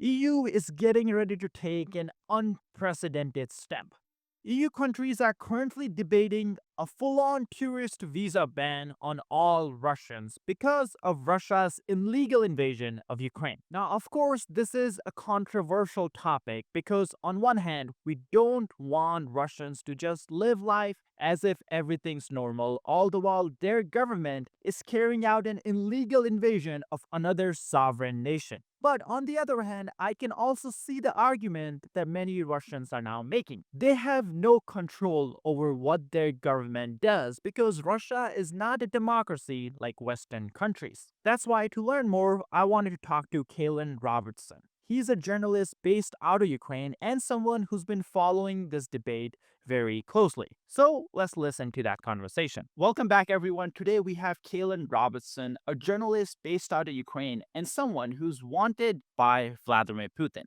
EU is getting ready to take an unprecedented step. EU countries are currently debating a full on tourist visa ban on all Russians because of Russia's illegal invasion of Ukraine. Now, of course, this is a controversial topic because, on one hand, we don't want Russians to just live life as if everything's normal, all the while their government is carrying out an illegal invasion of another sovereign nation. But on the other hand, I can also see the argument that many Russians are now making. They have no control over what their government does because Russia is not a democracy like Western countries. That's why, to learn more, I wanted to talk to Kalen Robertson. He's a journalist based out of Ukraine and someone who's been following this debate very closely. So let's listen to that conversation. Welcome back, everyone. Today we have Kalen Robertson, a journalist based out of Ukraine and someone who's wanted by Vladimir Putin.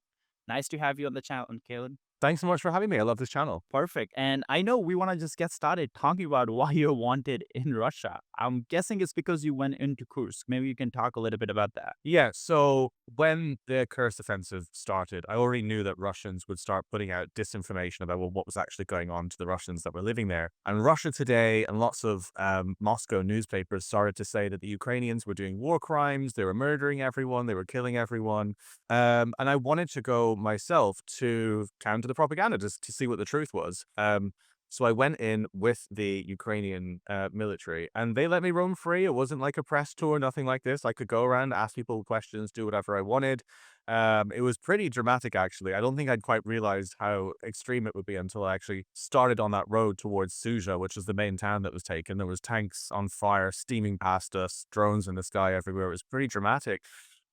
Nice to have you on the channel, Kalen. Thanks so much for having me. I love this channel. Perfect. And I know we want to just get started talking about why you're wanted in Russia. I'm guessing it's because you went into Kursk. Maybe you can talk a little bit about that. Yeah, so when the Kursk offensive started, I already knew that Russians would start putting out disinformation about what was actually going on to the Russians that were living there. And Russia Today and lots of Moscow newspapers started to say that the Ukrainians were doing war crimes, they were murdering everyone, they were killing everyone. And I wanted to go myself to counter the propaganda to see what the truth was. So I went in with the Ukrainian military and they let me roam free. It wasn't like a press tour, nothing like this. I could go around, ask people questions, do whatever I wanted. It was pretty dramatic, actually. I don't think I'd quite realized how extreme it would be until I actually started on that road towards Suja, which was the main town that was taken. There was tanks on fire, steaming past us, drones in the sky everywhere. It was pretty dramatic.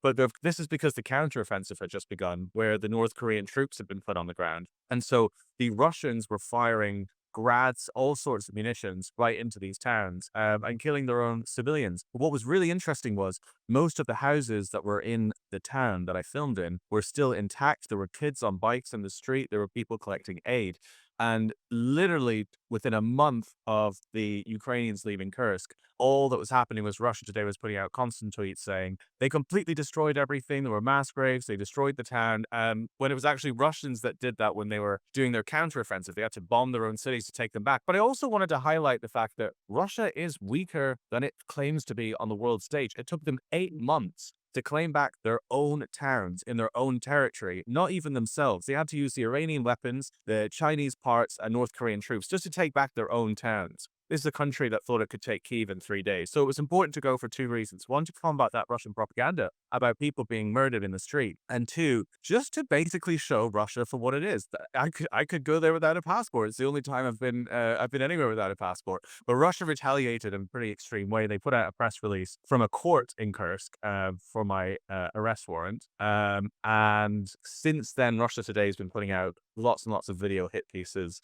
But this is because the counteroffensive had just begun, where the North Korean troops had been put on the ground. And so the Russians were firing grads, all sorts of munitions right into these towns and killing their own civilians. But what was really interesting was most of the houses that were in the town that I filmed in were still intact. There were kids on bikes in the street. There were people collecting aid. And literally within a month of the Ukrainians leaving Kursk, all that was happening was Russia Today was putting out constant tweets saying they completely destroyed everything. There were mass graves. They destroyed the town. When it was actually Russians that did that when they were doing their counteroffensive, they had to bomb their own cities to take them back. But I also wanted to highlight the fact that Russia is weaker than it claims to be on the world stage. It took them 8 months to claim back their own towns in their own territory, not even themselves. They had to use the Iranian weapons, the Chinese parts, and North Korean troops just to take back their own towns. This is a country that thought it could take Kyiv in 3 days. So it was important to go for two reasons. One, to combat that Russian propaganda about people being murdered in the street. And two, just to basically show Russia for what it is. I could go there without a passport. It's the only time I've been anywhere without a passport. But Russia retaliated in a pretty extreme way. They put out a press release from a court in Kursk for my arrest warrant. And since then, Russia Today has been putting out lots and lots of video hit pieces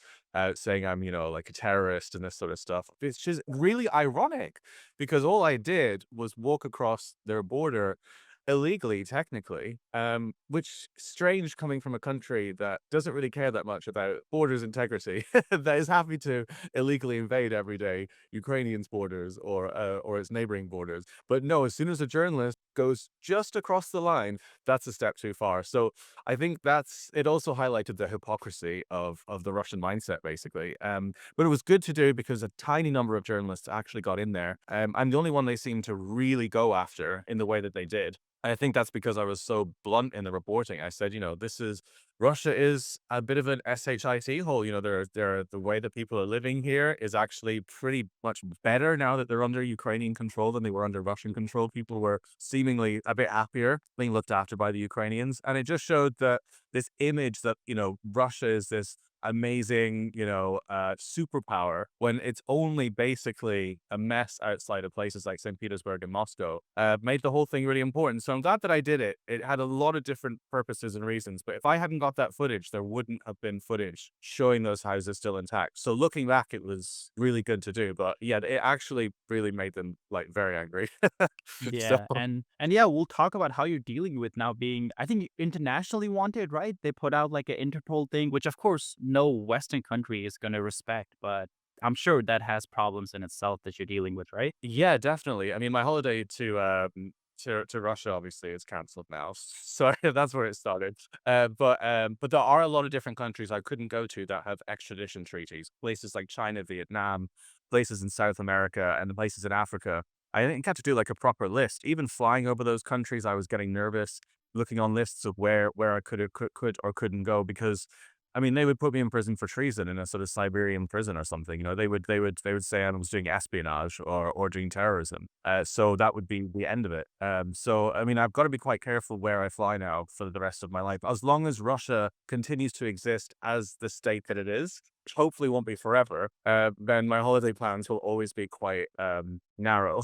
saying I'm, like a terrorist and this sort of stuff. It's just really ironic because all I did was walk across their border illegally, technically, which strange coming from a country that doesn't really care that much about borders integrity, that is happy to illegally invade every day Ukrainians' borders or its neighboring borders. But no, as soon as a journalist goes just across the line, that's a step too far. So I think it also highlighted the hypocrisy of the Russian mindset, basically. But it was good to do because a tiny number of journalists actually got in there. I'm the only one they seemed to really go after in the way that they did. I think that's because I was so blunt in the reporting. I said, Russia is a bit of an shit hole. The way that people are living here is actually pretty much better now that they're under Ukrainian control than they were under Russian control. People were seemingly a bit happier being looked after by the Ukrainians. And it just showed that this image that, Russia is this amazing, superpower when it's only basically a mess outside of places like St. Petersburg and Moscow, made the whole thing really important. So I'm glad that I did it. It had a lot of different purposes and reasons, but if I hadn't got that footage, there wouldn't have been footage showing those houses still intact. So looking back, it was really good to do, but yeah, it actually really made them like very angry. So Yeah, and yeah, we'll talk about how you're dealing with now being, I think, internationally wanted, right? They put out like an Interpol thing, which of course no Western country is going to respect, but I'm sure that has problems in itself that you're dealing with, right? yeah, definitely. I mean, my holiday to Russia obviously is cancelled now. So that's where it started. But there are a lot of different countries I couldn't go to that have extradition treaties. Places like China, Vietnam, places in South America, and the places in Africa. I didn't get to do like a proper list. Even flying over those countries, I was getting nervous looking on lists of where I could or couldn't go because I mean, they would put me in prison for treason in a sort of Siberian prison or something. You know, they would say I was doing espionage or doing terrorism. So that would be the end of it. So I mean, I've got to be quite careful where I fly now for the rest of my life. As long as Russia continues to exist as the state that it is, which hopefully won't be forever, then my holiday plans will always be quite narrow.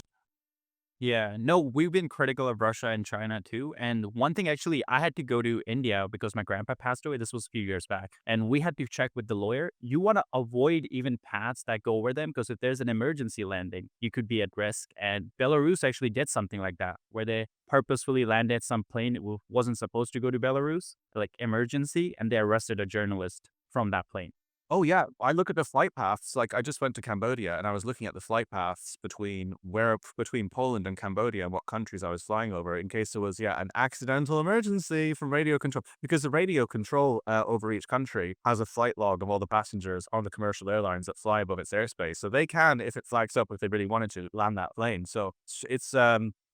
Yeah, no, we've been critical of Russia and China too. And one thing actually, I had to go to India because my grandpa passed away. This was a few years back. And we had to check with the lawyer. You want to avoid even paths that go over them because if there's an emergency landing, you could be at risk. And Belarus actually did something like that, where they purposefully landed some plane that wasn't supposed to go to Belarus, like emergency, and they arrested a journalist from that plane. Oh yeah, I look at the flight paths. Like I just went to Cambodia and I was looking at the flight paths between Poland and Cambodia and what countries I was flying over in case there was an accidental emergency from radio control because the radio control over each country has a flight log of all the passengers on the commercial airlines that fly above its airspace. So they can, if it flags up, if they really wanted to, land that plane. So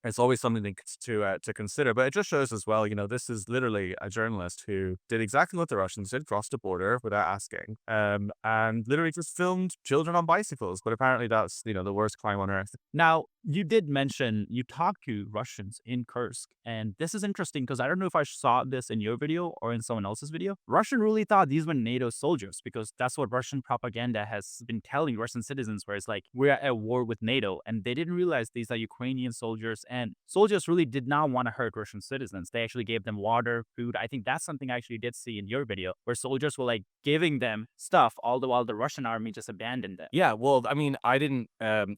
it's always something to consider, but it just shows as well. You know, this is literally a journalist who did exactly what the Russians did, crossed the border without asking, and literally just filmed children on bicycles. But apparently, that's the worst crime on earth. Now, you did mention you talked to Russians in Kursk, and this is interesting because I don't know if I saw this in your video or in someone else's video. Russian really thought these were NATO soldiers because that's what Russian propaganda has been telling Russian citizens, where it's like, we're at war with NATO, and they didn't realize these are Ukrainian soldiers, and soldiers really did not want to hurt Russian citizens. They actually gave them water, food. I think that's something I actually did see in your video, where soldiers were like giving them stuff, all the while the Russian army just abandoned them. Yeah, well, I mean, I didn't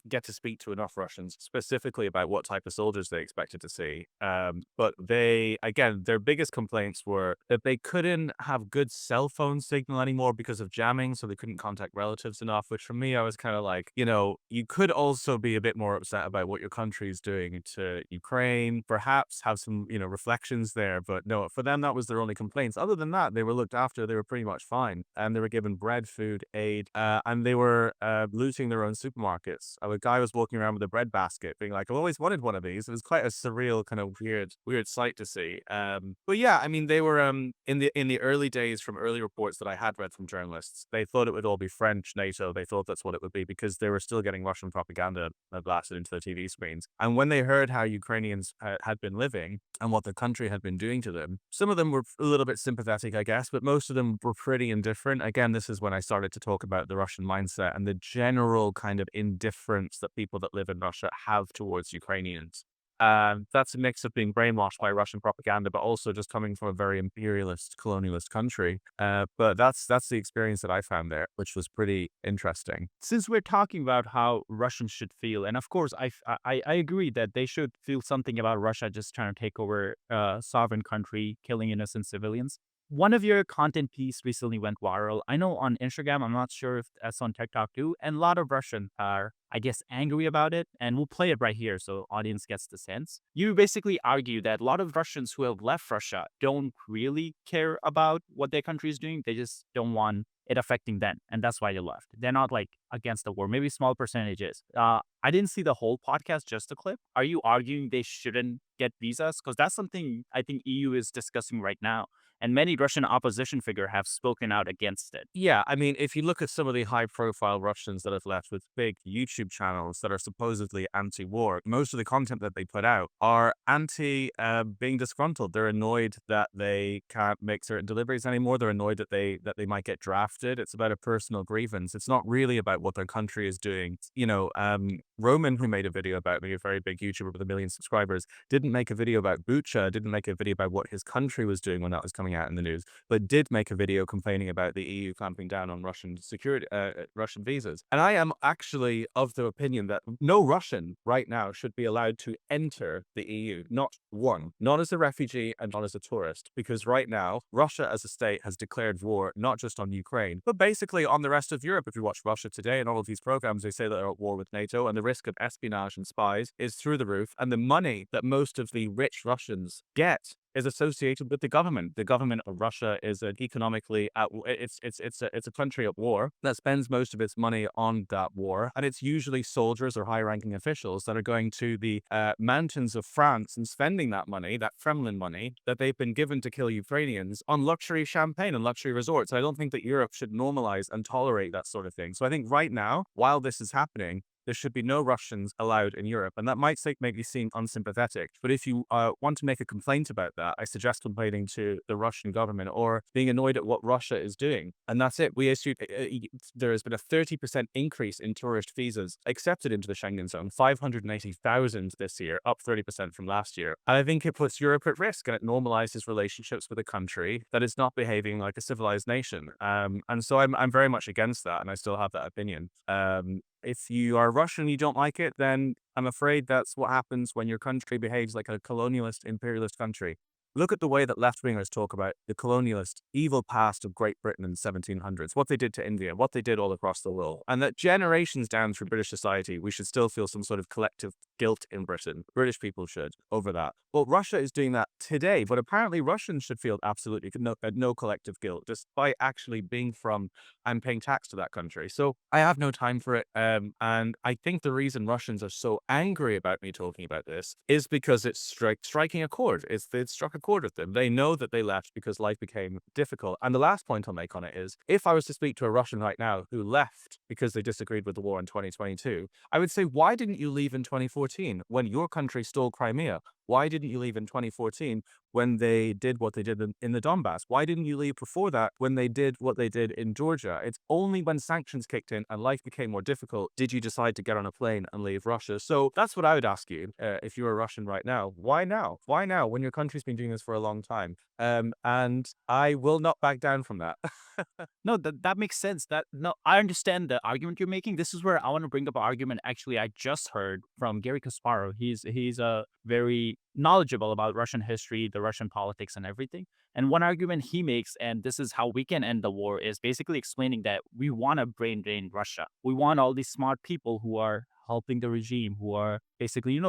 get to speak to enough Russians specifically about what type of soldiers they expected to see. But their biggest complaints were that they couldn't have good cell phone signal anymore because of jamming, so they couldn't contact relatives enough, which for me, I was kind of like, you could also be a bit more upset about what your country is doing to Ukraine, perhaps have some, reflections there. But no, for them, that was their only complaints. Other than that, they were looked after. They were pretty much fine. And they were given bread, food, aid, and they were looting their own supermarkets. A guy was walking around with a bread basket being like, I've always wanted one of these. It was quite a surreal kind of weird sight to see. But yeah, I mean, they were in the early days, from early reports that I had read from journalists, they thought it would all be French NATO. They thought that's what it would be because they were still getting Russian propaganda blasted into their TV screens. And when they heard how Ukrainians had been living and what the country had been doing to them, some of them were a little bit sympathetic, I guess, but most of them were pretty indifferent. Again, this is when I started to talk about the Russian mindset and the general kind of indifference that people that live in Russia have towards Ukrainians. That's a mix of being brainwashed by Russian propaganda, but also just coming from a very imperialist, colonialist country. But that's the experience that I found there, which was pretty interesting. Since we're talking about how Russians should feel, and of course, I agree that they should feel something about Russia just trying to take over a sovereign country, killing innocent civilians. One of your content piece recently went viral. I know on Instagram, I'm not sure if that's on TikTok too, and a lot of Russians are, I guess, angry about it. And we'll play it right here so audience gets the sense. You basically argue that a lot of Russians who have left Russia don't really care about what their country is doing. They just don't want it affecting them, and that's why they left. They're not like against the war. Maybe small percentages. I didn't see the whole podcast, just a clip. Are you arguing they shouldn't get visas? Because that's something I think EU is discussing right now, and many Russian opposition figure have spoken out against it. Yeah, I mean, if you look at some of the high-profile Russians that have left with big YouTube channels that are supposedly anti-war, most of the content that they put out are anti being disgruntled. They're annoyed that they can't make certain deliveries anymore. They're annoyed that they might get drafted. It's about a personal grievance. It's not really about what their country is doing. Roman, who made a video about me, a very big YouTuber with 1 million subscribers, didn't make a video about Bucha, didn't make a video about what his country was doing when that was coming coming out in the news, but did make a video complaining about the EU clamping down on Russian security, Russian visas. And I am actually of the opinion that no Russian right now should be allowed to enter the EU. Not one. Not as a refugee and not as a tourist. Because right now, Russia as a state has declared war not just on Ukraine, but basically on the rest of Europe. If you watch Russia Today and all of these programs, they say that they're at war with NATO, and the risk of espionage and spies is through the roof. And the money that most of the rich Russians get is associated with the government. The government of Russia is an economically it's a country at war that spends most of its money on that war, and it's usually soldiers or high-ranking officials that are going to the mountains of France and spending that money, that Kremlin money that they've been given to kill Ukrainians, on luxury champagne and luxury resorts. I don't think that Europe should normalize and tolerate that sort of thing. So I think right now, while this is happening, there should be no Russians allowed in Europe. And that might make me seem unsympathetic. But if you want to make a complaint about that, I suggest complaining to the Russian government or being annoyed at what Russia is doing. And that's it. We issued, there has been a 30% increase in tourist visas accepted into the Schengen zone, 580,000 this year, up 30% from last year. And I think it puts Europe at risk, and it normalizes relationships with a country that is not behaving like a civilized nation. And so I'm very much against that, and I still have that opinion. If you are Russian and you don't like it, then I'm afraid that's what happens when your country behaves like a colonialist, imperialist country. Look at the way that left-wingers talk about the colonialist, evil past of Great Britain in the 1700s, what they did to India, what they did all across the world, and that generations down through British society, we should still feel some sort of collective guilt in Britain. British people should, over that. Well, Russia is doing that today, but apparently Russians should feel absolutely no collective guilt, despite actually being from and paying tax to that country. So I have no time for it. And I think the reason Russians are so angry about me talking about this is because it's striking a chord. It struck a chord with them. They know that they left because life became difficult. And the last point I'll make on it is, if I was to speak to a Russian right now who left because they disagreed with the war in 2022, I would say, why didn't you leave in 2014 when your country stole Crimea? Why didn't you leave in 2014 when they did what they did in the Donbass? Why didn't you leave before that when they did what they did in Georgia? It's only when sanctions kicked in and life became more difficult did you decide to get on a plane and leave Russia. So that's what I would ask you if you're a Russian right now. Why now? Why now when your country's been doing this for a long time? And I will not back down from that. No, that makes sense. No, I understand the argument you're making. This is where I want to bring up an argument. Actually, I just heard from Gary Kasparov. He's a very knowledgeable about Russian history, the Russian politics, and everything. And one argument he makes, and this is how we can end the war, is basically explaining that we want to brain drain Russia. We want all these smart people who are helping the regime, who are basically,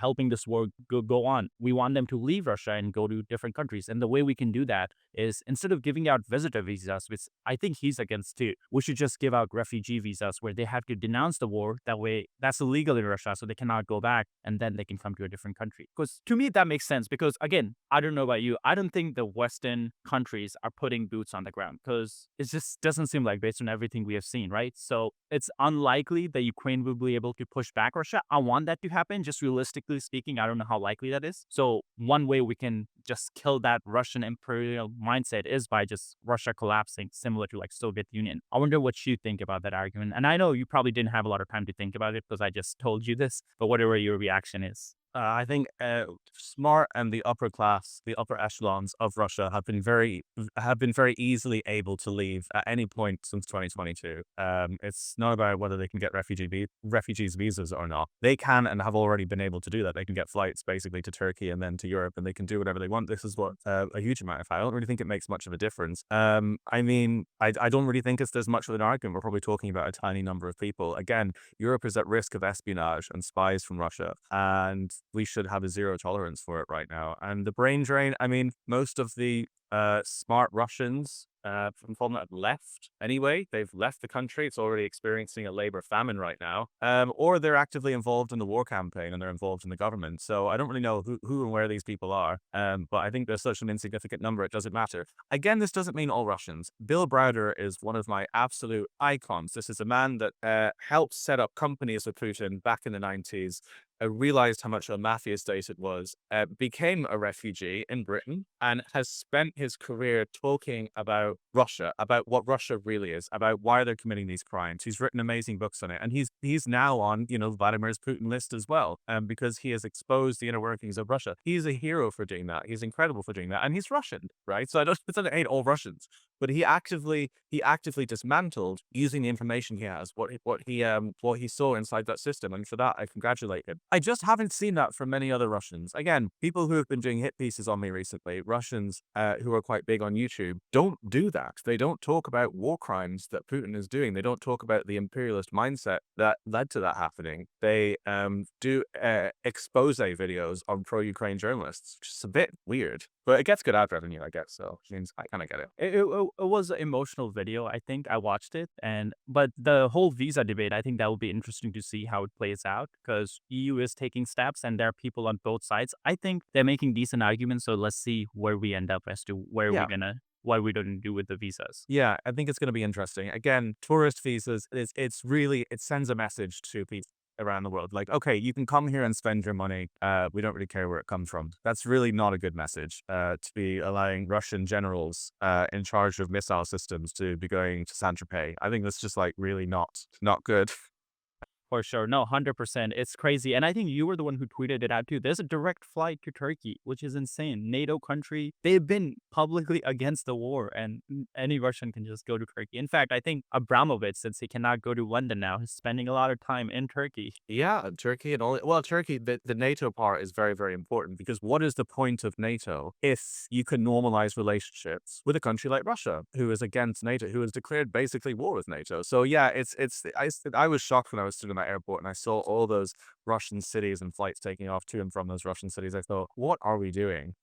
helping this war go on. We want them to leave Russia and go to different countries. And the way we can do that is, instead of giving out visitor visas, which I think he's against too, we should just give out refugee visas where they have to denounce the war. That way, that's illegal in Russia, so they cannot go back, and then they can come to a different country. Because to me, that makes sense. Because again, I don't know about you, I don't think the Western countries are putting boots on the ground, because it just doesn't seem like, based on everything we have seen, right? So it's unlikely that Ukraine will be able to push back Russia. I want that to happen. Just realistically speaking, I don't know how likely that is. So one way we can just kill that Russian imperial mindset is by just Russia collapsing, similar to like Soviet Union. I wonder what you think about that argument. And I know you probably didn't have a lot of time to think about it because I just told you this, but whatever your reaction is. I think smart and the upper class, the upper echelons of Russia have been very easily able to leave at any point since 2022. It's not about whether they can get refugees visas or not. They can and have already been able to do that. They can get flights basically to Turkey and then to Europe, and they can do whatever they want. This is what a huge amount of. I don't really think it makes much of a difference. I mean, I don't really think there's much of an argument. We're probably talking about a tiny number of people. Again, Europe is at risk of espionage and spies from Russia, and we should have a zero tolerance for it right now. And the brain drain, I mean, most of the smart Russians from Poland have left anyway. They've left the country. It's already experiencing a labor famine right now. Or they're actively involved in the war campaign and they're involved in the government. So I don't really know who and where these people are. But I think there's such an insignificant number, it doesn't matter. Again, this doesn't mean all Russians. Bill Browder is one of my absolute icons. This is a man that helped set up companies with Putin back in the 90s. Realized how much a mafia state it was, became a refugee in Britain, and has spent his career talking about Russia, about what Russia really is, about why they're committing these crimes. He's written amazing books on it, and he's now on Vladimir's Putin list as well, because he has exposed the inner workings of Russia. He's a hero for doing that. He's incredible for doing that, and he's Russian, right? So I don't it's not hate all Russians, but he actively dismantled using the information he has what he saw inside that system, and for that I congratulate him. I just haven't seen that from many other Russians. Again, people who have been doing hit pieces on me recently, Russians who are quite big on YouTube, don't do that. They don't talk about war crimes that Putin is doing. They don't talk about the imperialist mindset that led to that happening. They do expose videos on pro-Ukraine journalists, which is a bit weird. But it gets good ad revenue, I guess. So it means I kind of get it. It was an emotional video. I think I watched it, but the whole visa debate, I think that will be interesting to see how it plays out because EU is taking steps, and there are people on both sides. I think they're making decent arguments. So let's see where we end up as to where Yeah. we're gonna what we don't do with the visas. Yeah, I think it's going to be interesting. Again, tourist visas, it's really, it sends a message to people around the world. Like, okay, you can come here and spend your money. We don't really care where it comes from. That's really not a good message to be allowing Russian generals in charge of missile systems to be going to Saint-Tropez. I think that's just like really not good. For sure. No, 100%. It's crazy. And I think you were the one who tweeted it out too. There's a direct flight to Turkey, which is insane. NATO country. They've been publicly against the war, and any Russian can just go to Turkey. In fact, I think Abramovich, since he cannot go to London now, is spending a lot of time in Turkey. Yeah, Turkey and all. Well, Turkey, the NATO part is very, very important because what is the point of NATO if you can normalize relationships with a country like Russia, who is against NATO, who has declared basically war with NATO? So yeah, I was shocked when I was sitting in that airport and I saw all those Russian cities and flights taking off to and from those Russian cities. I thought, what are we doing?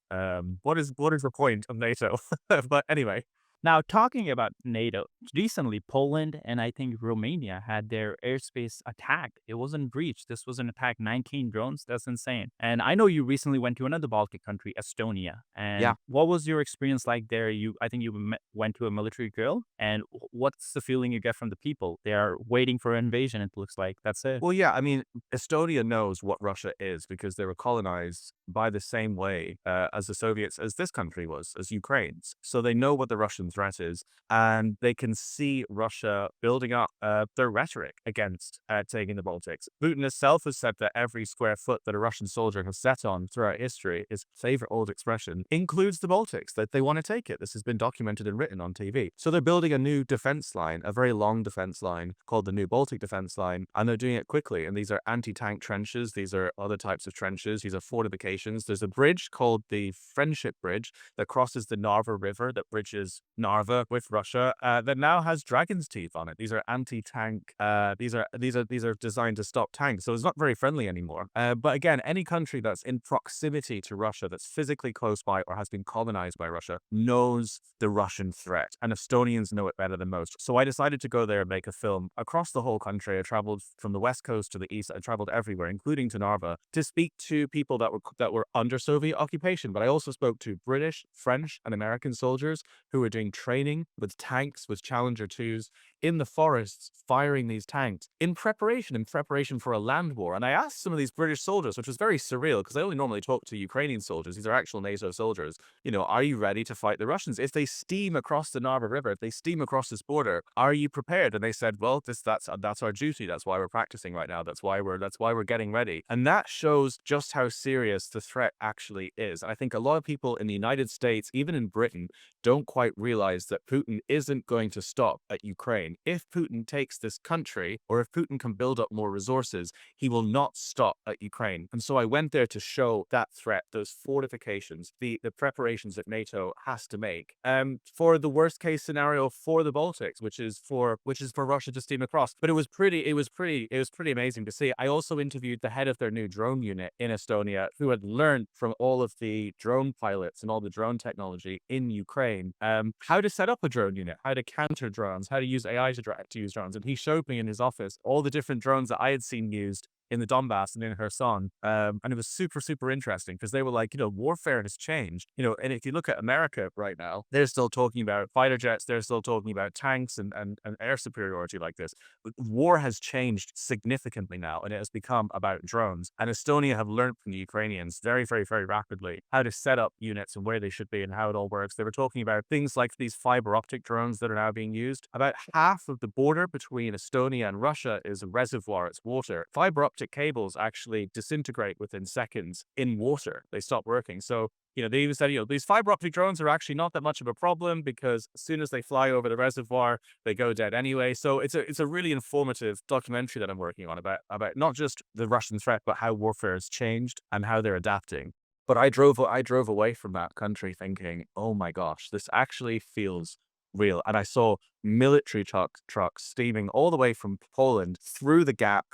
What is the point of NATO? But anyway. Now, talking about NATO, recently Poland and I think Romania had their airspace attacked. It wasn't breached. This was an attack, 19 drones. That's insane. And I know you recently went to another Baltic country, Estonia. Yeah. And what was your experience like there? I think you went to a military drill. And what's the feeling you get from the people? They are waiting for an invasion, it looks like. That's it. Well, yeah, I mean, Estonia knows what Russia is because they were colonized by the same way as the Soviets, as this country was, as Ukraine's. So they know what the Russian threat is, and they can see Russia building up their rhetoric against taking the Baltics. Putin himself has said that every square foot that a Russian soldier has set on throughout history, his favorite old expression, includes the Baltics, that they want to take it. This has been documented and written on TV. So they're building a new defense line, a very long defense line called the New Baltic Defense Line, and they're doing it quickly. And these are anti-tank trenches. These are other types of trenches. These are fortifications. There's a bridge called the Friendship Bridge that crosses the Narva River that bridges Narva with Russia that now has dragon's teeth on it. These are anti-tank. These are designed to stop tanks. So it's not very friendly anymore. But again, any country that's in proximity to Russia, that's physically close by or has been colonized by Russia, knows the Russian threat, and Estonians know it better than most. So I decided to go there and make a film across the whole country. I traveled from the west coast to the east. I traveled everywhere, including to Narva, to speak to people that were under Soviet occupation. But I also spoke to British, French, and American soldiers who were doing training with tanks, with Challenger 2s, in the forests, firing these tanks in preparation for a land war. And I asked some of these British soldiers, which was very surreal because I only normally talk to Ukrainian soldiers. These are actual NATO soldiers. Are you ready to fight the Russians? If they steam across the Narva River, if they steam across this border, are you prepared? And they said, well, that's our duty. That's why we're practicing right now. That's why we're getting ready. And that shows just how serious the threat actually is. And I think a lot of people in the United States, even in Britain, don't quite realize that Putin isn't going to stop at Ukraine. If Putin takes this country, or if Putin can build up more resources, he will not stop at Ukraine. And so I went there to show that threat, those fortifications, the preparations that NATO has to make for the worst case scenario for the Baltics, which is for Russia to steam across. But it was pretty amazing to see. I also interviewed the head of their new drone unit in Estonia, who had learned from all of the drone pilots and all the drone technology in Ukraine, how to set up a drone unit, how to counter drones, how to use AI to use drones. And he showed me in his office all the different drones that I had seen used in the Donbass and in Kherson. And it was super, super interesting because they were like, warfare has changed. And if you look at America right now, they're still talking about fighter jets, they're still talking about tanks and air superiority like this. But war has changed significantly now, and it has become about drones. And Estonia have learned from the Ukrainians very, very, very rapidly how to set up units and where they should be and how it all works. They were talking about things like these fiber optic drones that are now being used. About half of the border between Estonia and Russia is a reservoir, it's water. Fiber optic cables actually disintegrate within seconds in water. They stop working. So they even said, these fiber optic drones are actually not that much of a problem because as soon as they fly over the reservoir, they go dead anyway. So it's a really informative documentary that I'm working on about not just the Russian threat, but how warfare has changed and how they're adapting. But I drove away from that country thinking, oh my gosh, this actually feels real. And I saw military trucks steaming all the way from Poland through the gap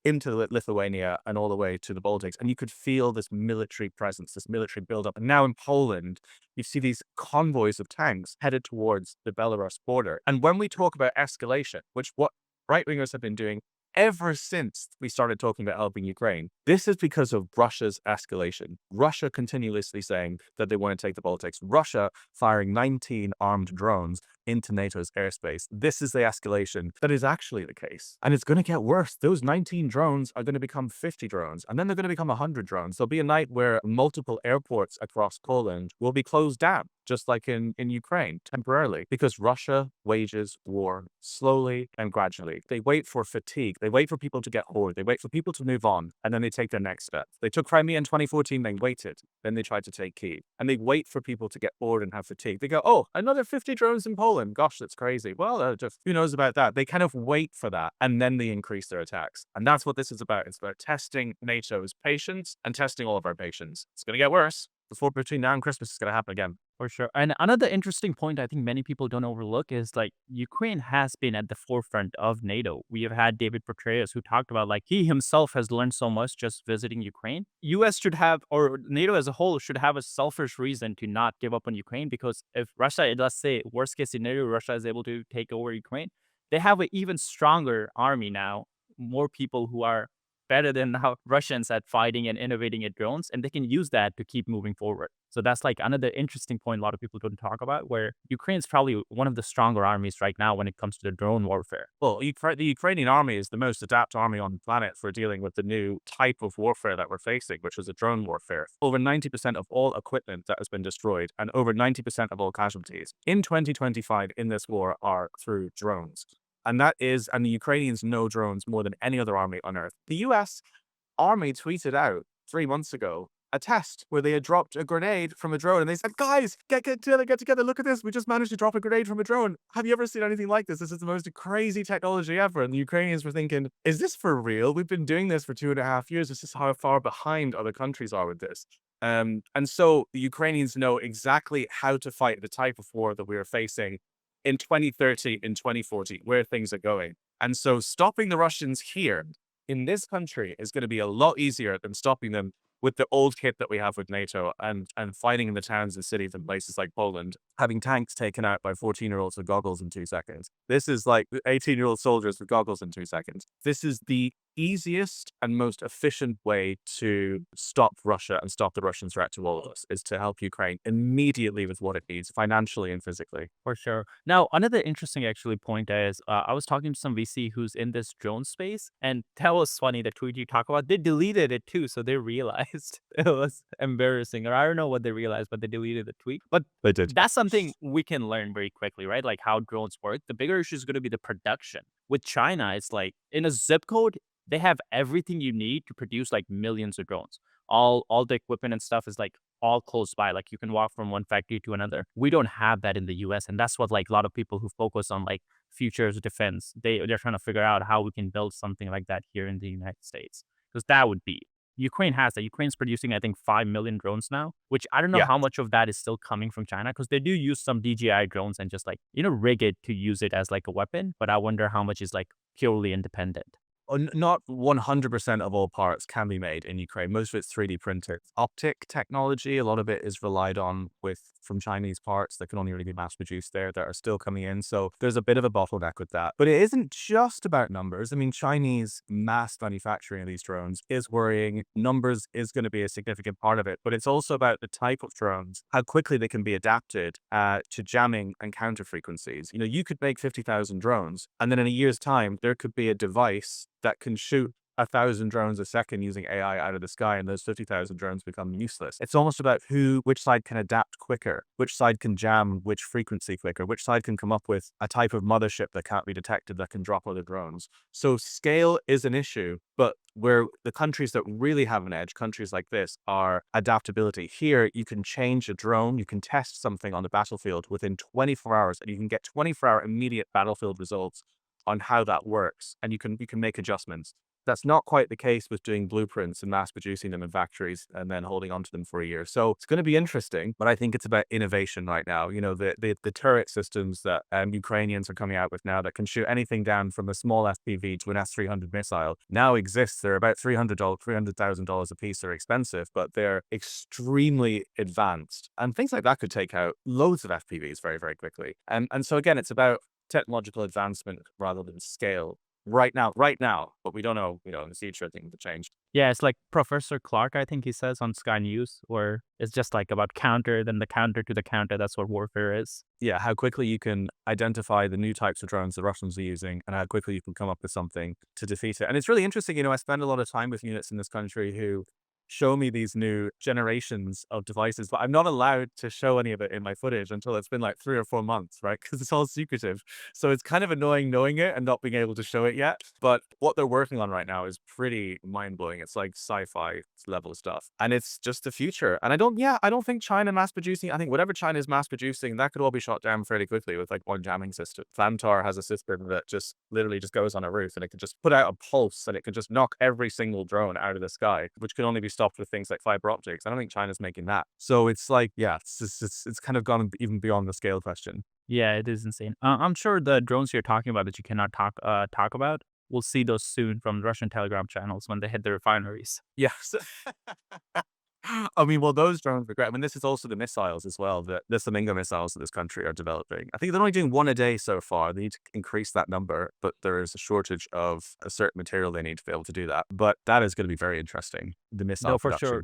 into Lithuania and all the way to the Baltics. And you could feel this military presence, this military buildup. And now in Poland, you see these convoys of tanks headed towards the Belarus border. And when we talk about escalation, which what right-wingers have been doing ever since we started talking about helping Ukraine, this is because of Russia's escalation. Russia continuously saying that they want to take the Baltics. Russia firing 19 armed drones into NATO's airspace. This is the escalation that is actually the case. And it's going to get worse. Those 19 drones are going to become 50 drones, and then they're going to become 100 drones. There'll be a night where multiple airports across Poland will be closed down, just like in Ukraine, temporarily, because Russia wages war slowly and gradually. They wait for fatigue. They wait for people to get bored. They wait for people to move on, and then they take their next step. They took Crimea in 2014, they waited. Then they tried to take Kyiv. And they wait for people to get bored and have fatigue. They go, oh, another 50 drones in Poland. Gosh, that's crazy. Well, just who knows about that? They kind of wait for that, and then they increase their attacks. And that's what this is about. It's about testing NATO's patience and testing all of our patience. It's going to get worse. Before between now and Christmas, it's going to happen again. For sure. And another interesting point I think many people don't overlook is like Ukraine has been at the forefront of NATO. We have had David Petraeus who talked about like he himself has learned so much just visiting Ukraine. US should have, or NATO as a whole should have a selfish reason to not give up on Ukraine, because if Russia, let's say worst case scenario, Russia is able to take over Ukraine, they have an even stronger army now, more people who are better than how Russians at fighting and innovating at drones, and they can use that to keep moving forward. So that's like another interesting point a lot of people don't talk about, where Ukraine's probably one of the stronger armies right now when it comes to the drone warfare. Well, the Ukrainian army is the most adapted army on the planet for dealing with the new type of warfare that we're facing, which is a drone warfare. Over 90% of all equipment that has been destroyed and over 90% of all casualties in 2025 in this war are through drones. And the Ukrainians know drones more than any other army on earth. The US army tweeted out 3 months ago a test where they had dropped a grenade from a drone, and they said, guys, get together, look at this. We just managed to drop a grenade from a drone. Have you ever seen anything like this? This is the most crazy technology ever. And the Ukrainians were thinking, is this for real? We've been doing this for 2.5 years. This is how far behind other countries are with this. And so the Ukrainians know exactly how to fight the type of war that we are facing in 2030, in 2040, where things are going. And so stopping the Russians here in this country is going to be a lot easier than stopping them with the old kit that we have with NATO and fighting in the towns and cities and places like Poland, having tanks taken out by 14-year-olds with goggles in 2 seconds. This is like 18-year-old soldiers with goggles in 2 seconds. This is the easiest and most efficient way to stop Russia and stop the Russian threat to all of us, is to help Ukraine immediately with what it needs, financially and physically. For sure. Now, another interesting actually point is I was talking to some VC who's in this drone space, and that was funny. The tweet you talk about, they deleted it too, so they realized it was embarrassing, or I don't know what they realized, but they deleted the tweet. But They did. that's something we can learn very quickly, right? Like how drones work. The bigger issue is going to be the production. With China, it's like in a zip code, they have everything you need to produce like millions of drones. All the equipment and stuff is like all close by. Like you can walk from one factory to another. We don't have that in the US. And that's what like a lot of people who focus on like futures defense, they're trying to figure out how we can build something like that here in the United States. Because that would be Ukraine has that. Ukraine's producing, I think, 5 million drones now, which I don't know Yeah. how much of that is still coming from China, because they do use some DJI drones and just like, rig it to use it as like a weapon. But I wonder how much is like purely independent. Not 100% of all parts can be made in Ukraine. Most of it's 3D printed. Optic technology, a lot of it is relied on from Chinese parts that can only really be mass produced there that are still coming in. So there's a bit of a bottleneck with that. But it isn't just about numbers. I mean, Chinese mass manufacturing of these drones is worrying. Numbers is going to be a significant part of it, but it's also about the type of drones, how quickly they can be adapted to jamming and counter frequencies. You know, you could make 50,000 drones, and then in a year's time, there could be a device that can shoot 1,000 drones a second using AI out of the sky, and those 50,000 drones become useless. It's almost about which side can adapt quicker, which side can jam which frequency quicker, which side can come up with a type of mothership that can't be detected that can drop other drones. So scale is an issue, but where the countries that really have an edge, countries like this, are adaptability. Here, you can change a drone, you can test something on the battlefield within 24 hours, and you can get 24-hour immediate battlefield results on how that works, and you can make adjustments. That's not quite the case with doing blueprints and mass producing them in factories and then holding onto them for a year. So it's going to be interesting, but I think it's about innovation right now. You know, the turret systems that Ukrainians are coming out with now that can shoot anything down from a small FPV to an S-300 missile now exists. They're about $300,000 a piece. They're expensive, but they're extremely advanced. And things like that could take out loads of FPVs very, very quickly. And so again, it's about technological advancement rather than scale right now, but we don't know, in the future, things will change. Yeah, it's like Professor Clark, I think he says on Sky News, where it's just like about counter, then the counter to the counter. That's what warfare is. Yeah, how quickly you can identify the new types of drones the Russians are using and how quickly you can come up with something to defeat it. And it's really interesting, I spend a lot of time with units in this country who show me these new generations of devices, but I'm not allowed to show any of it in my footage until it's been like 3 or 4 months, right? Because it's all secretive. So it's kind of annoying knowing it and not being able to show it yet. But what they're working on right now is pretty mind blowing. It's like sci-fi level stuff, and it's just the future. And I don't think China mass producing. I think whatever China is mass producing, that could all be shot down fairly quickly with like one jamming system. Plantar has a system that just literally just goes on a roof and it can just put out a pulse and it can just knock every single drone out of the sky, which can only be stopped with things like fiber optics. I don't think China's making that. So it's like, yeah, it's kind of gone even beyond the scale question. Yeah, it is insane. I'm sure the drones you're talking about that you cannot talk about, we'll see those soon from Russian Telegram channels when they hit the refineries. Yes. I mean, well, those drones are great. I mean, this is also the missiles as well. The Flamingo missiles that this country are developing. I think they're only doing one a day so far. They need to increase that number, but there is a shortage of a certain material they need to be able to do that. But that is going to be very interesting. The missile No, for production. sure.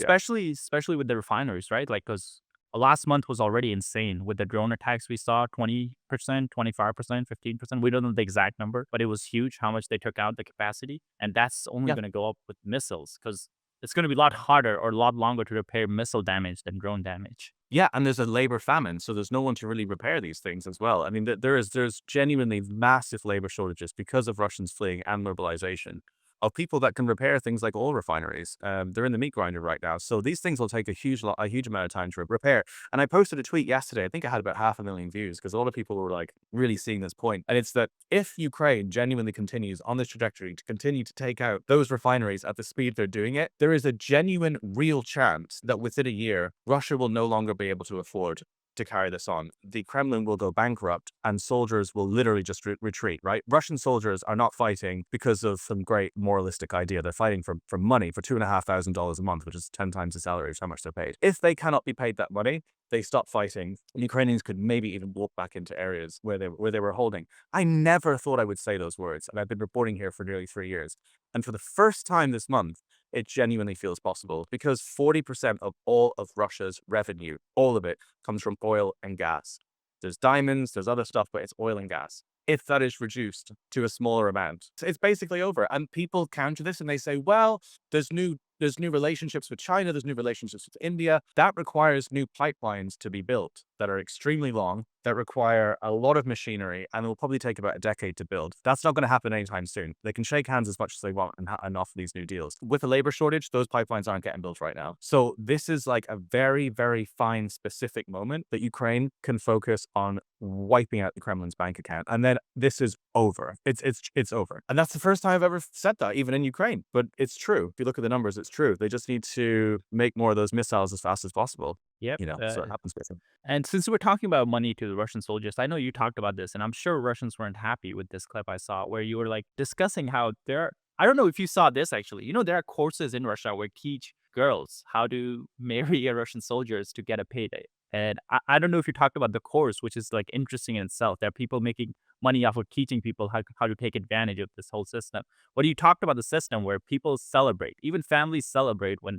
Yeah. Especially with the refineries, right? Like, because last month was already insane with the drone attacks we saw 20%, 25%, 15%. We don't know the exact number, but it was huge how much they took out the capacity. And that's only Yeah. going to go up with missiles because it's going to be a lot harder or a lot longer to repair missile damage than drone damage. Yeah, and there's a labor famine, so there's no one to really repair these things as well. I mean, there's genuinely massive labor shortages because of Russians fleeing and mobilization of people that can repair things like oil refineries. They're in the meat grinder right now, so these things will take a huge amount of time to repair. And I posted a tweet yesterday. I think I had about 500,000 views because a lot of people were like really seeing this point. And it's that if Ukraine genuinely continues on this trajectory to continue to take out those refineries at the speed they're doing it, there is a genuine, real chance that within a year, Russia will no longer be able to afford to carry this on. The Kremlin will go bankrupt and soldiers will literally just retreat, right? Russian soldiers are not fighting because of some great moralistic idea. They're fighting for money, for $2,500 a month, which is 10 times the salary of how much they're paid. If they cannot be paid that money, they stop fighting. Ukrainians could maybe even walk back into areas where they were holding. I never thought I would say those words, and I've been reporting here for nearly 3 years. And for the first time this month, it genuinely feels possible because 40% of all of Russia's revenue, all of it, comes from oil and gas. There's diamonds, there's other stuff, but it's oil and gas. If that is reduced to a smaller amount, it's basically over. And people counter this and they say, well, there's new relationships with China, there's new relationships with India. That requires new pipelines to be built that are extremely long, that require a lot of machinery, and it will probably take about a decade to build. That's not going to happen anytime soon. They can shake hands as much as they want and offer these new deals. With a labor shortage, those pipelines aren't getting built right now. So this is like a very, very fine, specific moment that Ukraine can focus on wiping out the Kremlin's bank account. And then this is over. It's over. And that's the first time I've ever said that, even in Ukraine. But it's true. If you look at the numbers, it's true. They just need to make more of those missiles as fast as possible. Yep. So it happens with them. And since we're talking about money to the Russian soldiers, I know you talked about this, and I'm sure Russians weren't happy with this clip I saw where you were like discussing how I don't know if you saw this actually. There are courses in Russia where teach girls how to marry a Russian soldiers to get a payday. And I don't know if you talked about the course, which is like interesting in itself. There are people making money off of teaching people how to take advantage of this whole system. But you talked about the system where people celebrate, even families celebrate when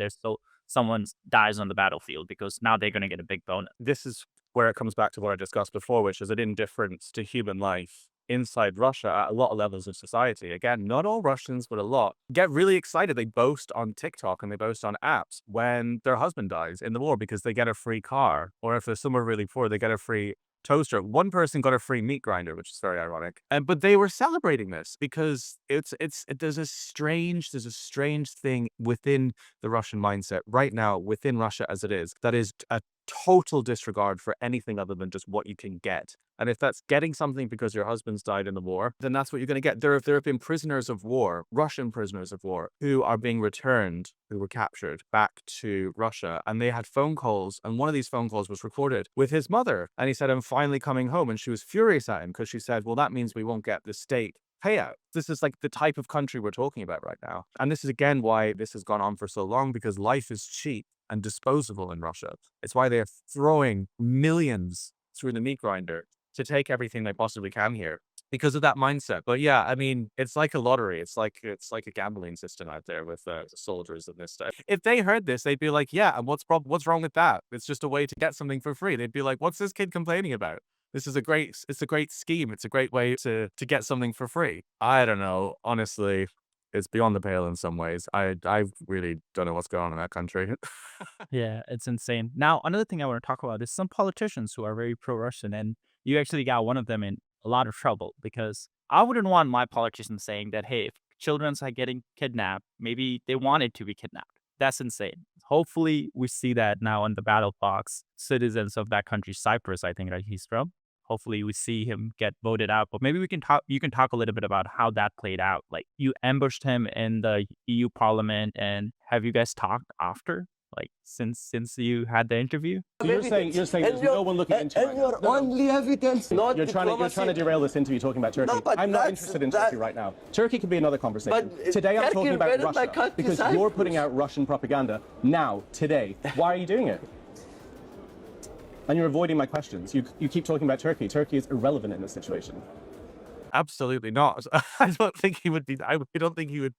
someone dies on the battlefield because now they're going to get a big bonus. This is where it comes back to what I discussed before, which is an indifference to human life inside Russia at a lot of levels of society. Again, not all Russians, but a lot get really excited. They boast on TikTok and they boast on apps when their husband dies in the war because they get a free car, or if they're somewhere really poor, they get a free toaster. One person got a free meat grinder, which is very ironic. But they were celebrating this because there's a strange thing within the Russian mindset right now, within Russia as it is, that is a total disregard for anything other than just what you can get. And if that's getting something because your husband's died in the war, then that's what you're going to get. There have been prisoners of war, Russian prisoners of war, who are being returned, who were captured back to Russia. And they had phone calls. And one of these phone calls was recorded with his mother. And he said, I'm finally coming home. And she was furious at him because she said, well, that means we won't get the state payout. This is like the type of country we're talking about right now. And this is again why this has gone on for so long, because life is cheap and disposable in Russia. It's why they're throwing millions through the meat grinder to take everything they possibly can here because of that mindset. But yeah, I mean, it's like a lottery. It's like a gambling system out there with the soldiers and this stuff. If they heard this, they'd be like, yeah, and what's wrong with that? It's just a way to get something for free. They'd be like, what's this kid complaining about? It's a great scheme. It's a great way to get something for free. I don't know. Honestly, it's beyond the pale in some ways. I really don't know what's going on in that country. Yeah, it's insane. Now, another thing I want to talk about is some politicians who are very pro-Russian, and you actually got one of them in a lot of trouble because I wouldn't want my politician saying that, hey, if children are getting kidnapped, maybe they wanted to be kidnapped. That's insane. Hopefully, we see that now on the battle box. Citizens of that country, Cyprus, I think that he's from. Hopefully, we see him get voted out. But maybe you can talk a little bit about how that played out. Like, you ambushed him in the EU Parliament, and have you guys talked after? Like, since you had the interview? So you're saying there's no one looking into it right now. Your only evidence, not You're trying to derail this interview talking about Turkey. No, but I'm not that's- interested in that- Turkey right now. Turkey can be another conversation. But, Today I'm Turkey talking about invaded my Russia country, because Cyprus. you're putting out Russian propaganda now, today. Why are you doing it? And you're avoiding my questions. You keep talking about Turkey. Turkey is irrelevant in this situation. Absolutely not. I don't think he would be. I don't think he would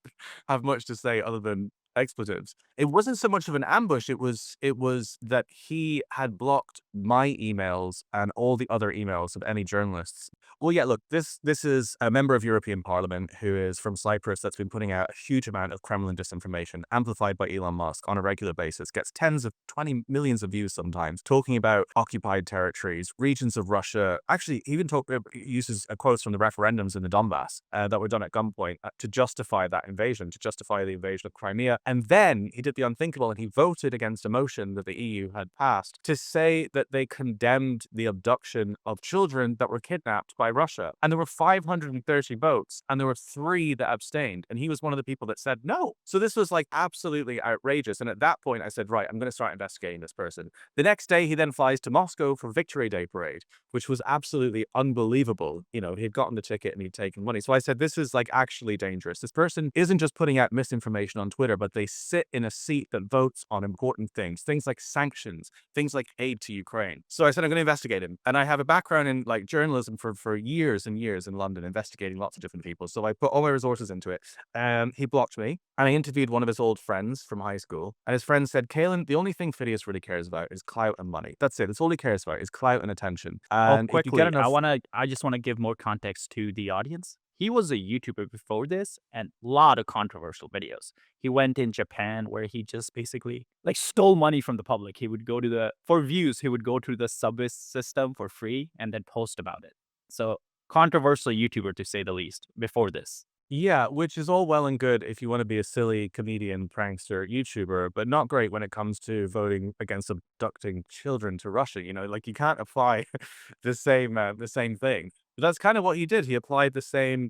have much to say other than expletives. It wasn't so much of an ambush. It was that he had blocked my emails and all the other emails of any journalists. Well, yeah, look, this is a member of European Parliament who is from Cyprus that's been putting out a huge amount of Kremlin disinformation, amplified by Elon Musk on a regular basis, gets 20 millions of views sometimes, talking about occupied territories, regions of Russia. Actually, he even uses quotes from the referendums in the Donbass that were done at gunpoint to justify that invasion, to justify the invasion of Crimea. And then he did the unthinkable and he voted against a motion that the EU had passed to say that they condemned the abduction of children that were kidnapped by Russia. And there were 530 votes and there were 3 that abstained. And he was one of the people that said no. So this was like absolutely outrageous. And at that point, I said, right, I'm going to start investigating this person. The next day, he then flies to Moscow for Victory Day parade, which was absolutely unbelievable. You know, he'd gotten the ticket and he'd taken money. So I said, this is like actually dangerous. This person isn't just putting out misinformation on Twitter, but they sit in a seat that votes on important things like sanctions, things like aid to Ukraine. So I said, I'm going to investigate him. And I have a background in like journalism for years and years in London, investigating lots of different people. So I put all my resources into it. He blocked me and I interviewed one of his old friends from high school. And his friend said, Kaelan, the only thing Phidias really cares about is clout and money. That's it. That's all he cares about is clout and attention. And if you Quickly, get enough... I just want to give more context to the audience. He was a YouTuber before this and a lot of controversial videos. He went in Japan where he just basically like stole money from the public. He would go for views, he would go to the subway system for free and then post about it. So controversial YouTuber to say the least before this. Yeah, which is all well and good if you want to be a silly comedian, prankster, YouTuber, but not great when it comes to voting against abducting children to Russia. You know, like you can't apply the same thing. But that's kind of what he did. He applied the same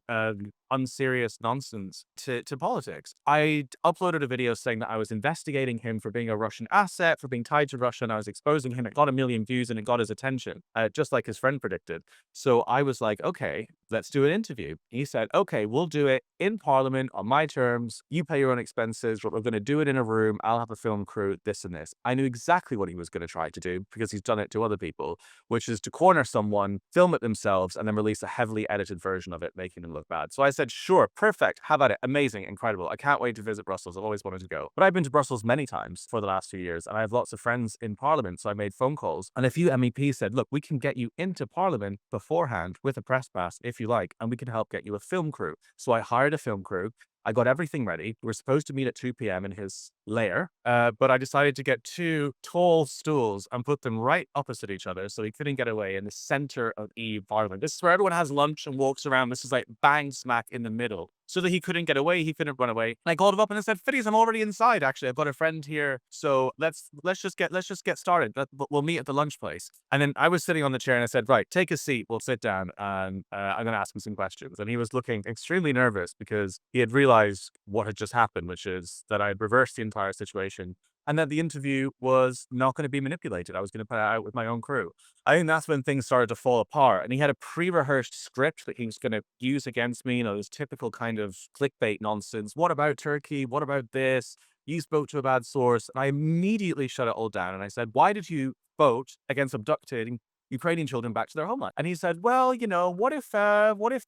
unserious nonsense to politics. I uploaded a video saying that I was investigating him for being a Russian asset, for being tied to Russia, and I was exposing him. It got 1 million views and it got his attention, just like his friend predicted. So I was like, okay, let's do an interview. He said, okay, we'll do it in Parliament on my terms. You pay your own expenses, but we're going to do it in a room. I'll have a film crew, this and this. I knew exactly what he was going to try to do because he's done it to other people, which is to corner someone, film it themselves, and then release a heavily edited version of it, making them look bad. So I said, sure, perfect. How about it? Amazing, incredible. I can't wait to visit Brussels. I've always wanted to go. But I've been to Brussels many times for the last 2 years, and I have lots of friends in Parliament. So I made phone calls, and a few MEPs said, look, we can get you into Parliament beforehand with a press pass if you like, and we can help get you a film crew. So I hired a film crew. I got everything ready. We were supposed to meet at 2 p.m. in his lair, but I decided to get 2 tall stools and put them right opposite each other so he couldn't get away in the center of EU Parliament. This is where everyone has lunch and walks around. This is like bang smack in the middle, so that he couldn't get away. He couldn't run away. And I called him up and I said, Phidias, I'm already inside. Actually, I've got a friend here, so let's just get started. We'll meet at the lunch place. And then I was sitting on the chair and I said, right, take a seat. We'll sit down and I'm going to ask him some questions. And he was looking extremely nervous because he had realized what had just happened, which is that I had reversed the entire situation and that the interview was not going to be manipulated. I was going to put it out with my own crew. I think that's when things started to fall apart. And he had a pre-rehearsed script that he was going to use against me, this typical kind of clickbait nonsense. What about Turkey? What about this? You spoke to a bad source. And I immediately shut it all down. And I said, why did you vote against abducting Ukrainian children back to their homeland? And he said, well, what if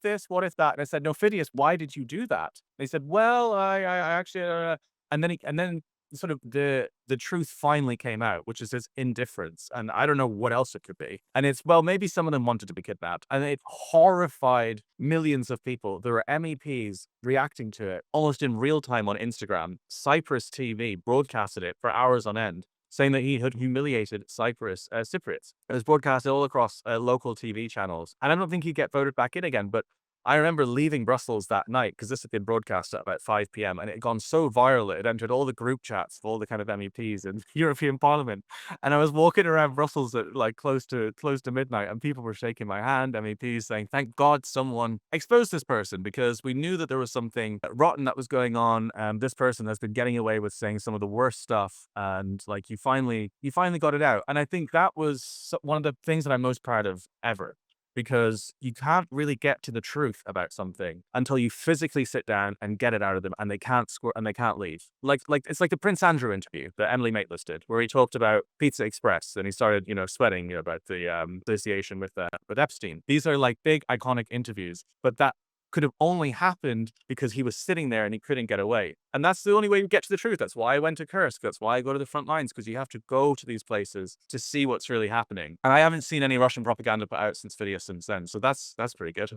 this, what if that? And I said, no, Phidias, why did you do that? And he said, well, I actually, and then sort of the truth finally came out, which is his indifference. And I don't know what else it could be. And it's, well, maybe some of them wanted to be kidnapped. And it horrified millions of people. There were MEPs reacting to it almost in real time on Instagram. Cyprus TV broadcasted it for hours on end, saying that he had humiliated Cyprus Cypriots. It was broadcasted all across local TV channels. And I don't think he'd get voted back in again, but I remember leaving Brussels that night because this had been broadcast at about 5 p.m. and it had gone so viral, it entered all the group chats of all the kind of MEPs in European Parliament. And I was walking around Brussels at like close to midnight and people were shaking my hand, MEPs saying, thank God someone exposed this person because we knew that there was something rotten that was going on. This person has been getting away with saying some of the worst stuff. And like, you finally got it out. And I think that was one of the things that I'm most proud of ever. Because you can't really get to the truth about something until you physically sit down and get it out of them, and they can't score and they can't leave. Like it's like the Prince Andrew interview that Emily Maitlis did, where he talked about Pizza Express and he started, sweating about the association with Epstein. These are like big iconic interviews, but that could have only happened because he was sitting there and he couldn't get away. And that's the only way you get to the truth. That's why I went to Kursk. That's why I go to the front lines, because you have to go to these places to see what's really happening. And I haven't seen any Russian propaganda put out since Phidias since then. So that's pretty good.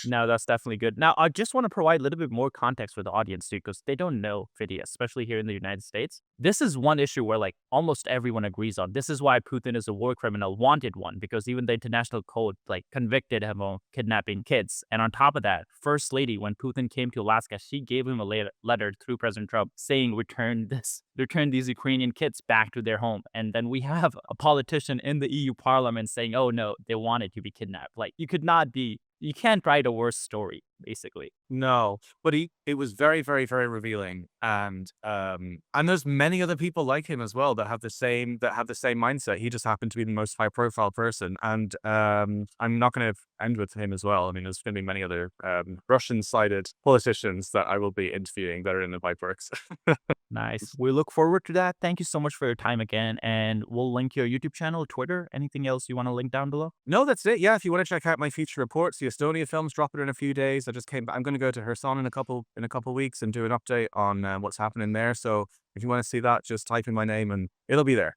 No, that's definitely good. Now, I just want to provide a little bit more context for the audience too, because they don't know Phidias, especially here in the United States. This is one issue where like almost everyone agrees on. This is why Putin is a war criminal, wanted one, because even the international code like convicted him of kidnapping kids. And on top of that, First Lady, when Putin came to Alaska, she gave him a letter through President Trump saying, return these Ukrainian kids back to their home. And then we have a politician in the EU Parliament saying, oh no, they wanted to be kidnapped. Like you can't write a worse story, basically. No, but it was very, very, very revealing. And there's many other people like him as well that have the same mindset. He just happened to be the most high profile person. And I'm not going to end with him as well. I mean, there's going to be many other Russian-sided politicians that I will be interviewing that are in the pipeworks. Nice. We look forward to that. Thank you so much for your time again. And we'll link your YouTube channel, Twitter. Anything else you want to link down below? No, that's it. Yeah, if you want to check out my feature reports, the Estonia film's dropping in a few days. I just came back. I'm going to go to Kherson in a couple weeks and do an update on what's happening there. So if you want to see that, just type in my name and it'll be there.